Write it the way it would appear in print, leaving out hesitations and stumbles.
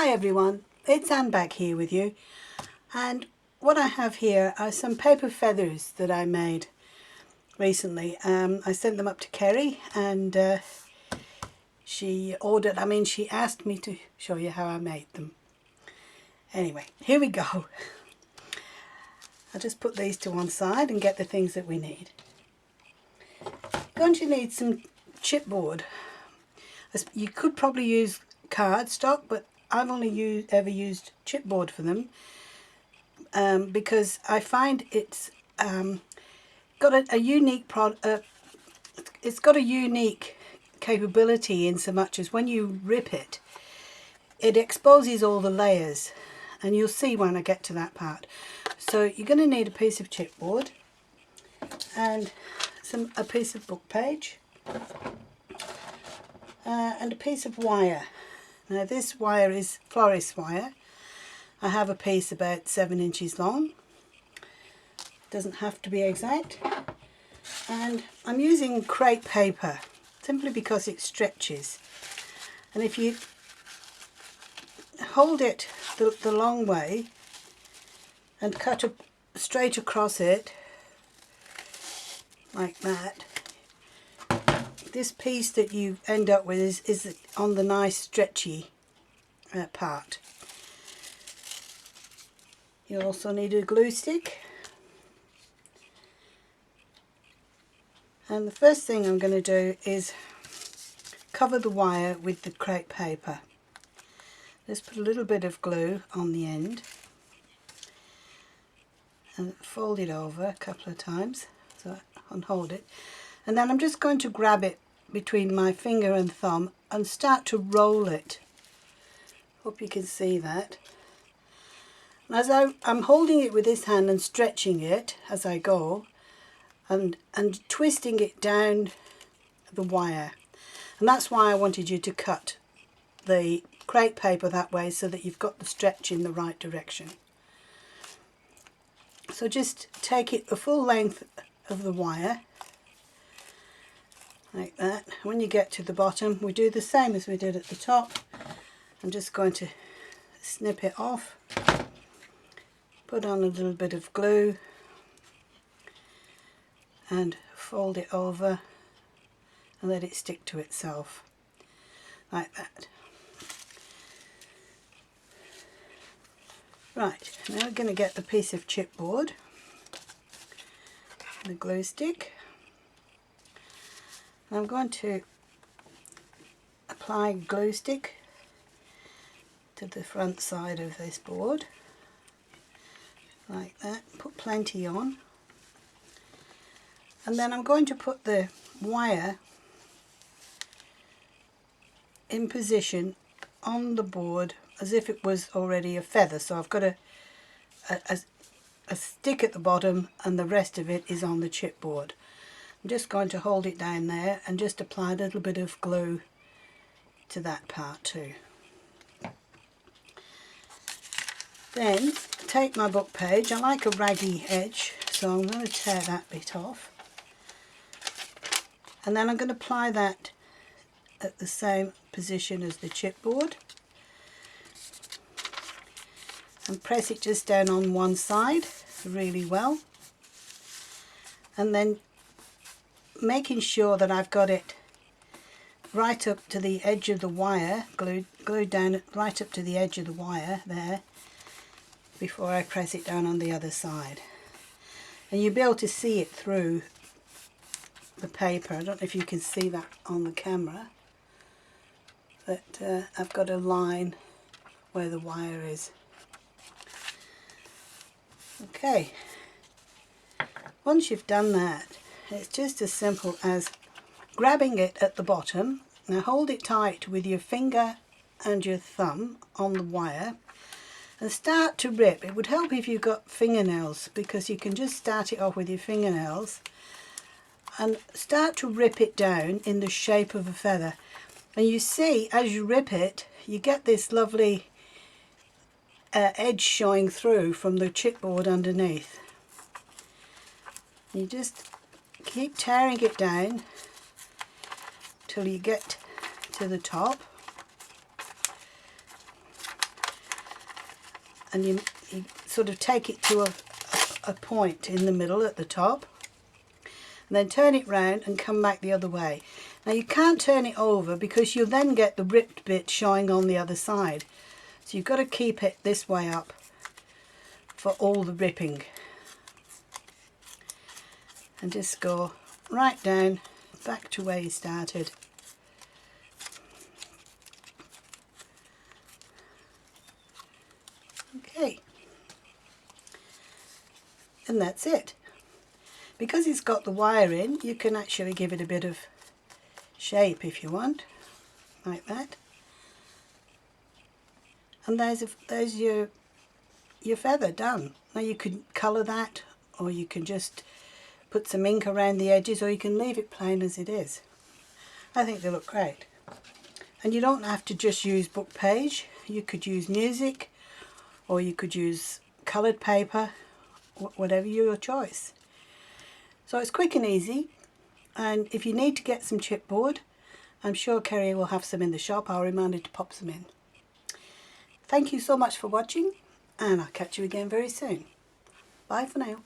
Hi everyone, it's Anne back here with you, and what I have here are some paper feathers that I made recently. I sent them up to Kerry and she asked me to show you how I made them. Anyway, here we go. I'll just put these to one side and get the things that we need. You're going to need some chipboard. You could probably use cardstock, but I've only ever used chipboard for them because I find it's got a unique it's got a unique capability in so much as when you rip it, it exposes all the layers, and you'll see when I get to that part. So you're going to need a piece of chipboard and a piece of book page and a piece of wire. Now this wire is florist wire. I have a piece about 7 inches long. Doesn't have to be exact. And I'm using crepe paper simply because it stretches. And if you hold it the long way and cut straight across it like that, this piece that you end up with is on the nice stretchy part. You also need a glue stick, and the first thing I'm going to do is cover the wire with the crepe paper. Just put a little bit of glue on the end and fold it over a couple of times and hold it, and then I'm just going to grab it between my finger and thumb and start to roll it. Hope you can see that. And as I'm holding it with this hand and stretching it as I go and twisting it down the wire, and that's why I wanted you to cut the crepe paper that way, so that you've got the stretch in the right direction. So just take it the full length of the wire like that. When you get to the bottom, we do the same as we did at the top. I'm just going to snip it off, put on a little bit of glue and fold it over and let it stick to itself like that. Right, now we're going to get the piece of chipboard, the glue stick. I'm going to apply glue stick to the front side of this board like that. Put plenty on, and then I'm going to put the wire in position on the board as if it was already a feather. So I've got a stick at the bottom and the rest of it is on the chipboard. I'm just going to hold it down there and just apply a little bit of glue to that part too. Then take my book page. I like a raggy edge, so I'm going to tear that bit off, and then I'm going to apply that at the same position as the chipboard and press it just down on one side really well, and then making sure that I've got it right up to the edge of the wire, glued down right up to the edge of the wire there before I press it down on the other side. And you'll be able to see it through the paper. I don't know if you can see that on the camera, but I've got a line where the wire is. Okay, once you've done that, it's just as simple as grabbing it at the bottom. Now hold it tight with your finger and your thumb on the wire and start to rip. It would help if you've got fingernails, because you can just start it off with your fingernails and start to rip it down in the shape of a feather. And you see, as you rip it, you get this lovely edge showing through from the chipboard underneath. You just keep tearing it down till you get to the top, and you sort of take it to a point in the middle at the top, and then turn it round and come back the other way. Now you can't turn it over because you'll then get the ripped bit showing on the other side. So you've got to keep it this way up for all the ripping. And just go right down, back to where you started. Okay. And that's it. Because it's got the wire in, you can actually give it a bit of shape if you want, like that. And there's your feather done. Now you can colour that, or you can just put some ink around the edges, or you can leave it plain as it is. I think they look great. And you don't have to just use book page. You could use music, or you could use coloured paper, whatever your choice. So it's quick and easy, and if you need to get some chipboard, I'm sure Kerry will have some in the shop. I'll remind her to pop some in. Thank you so much for watching, and I'll catch you again very soon. Bye for now.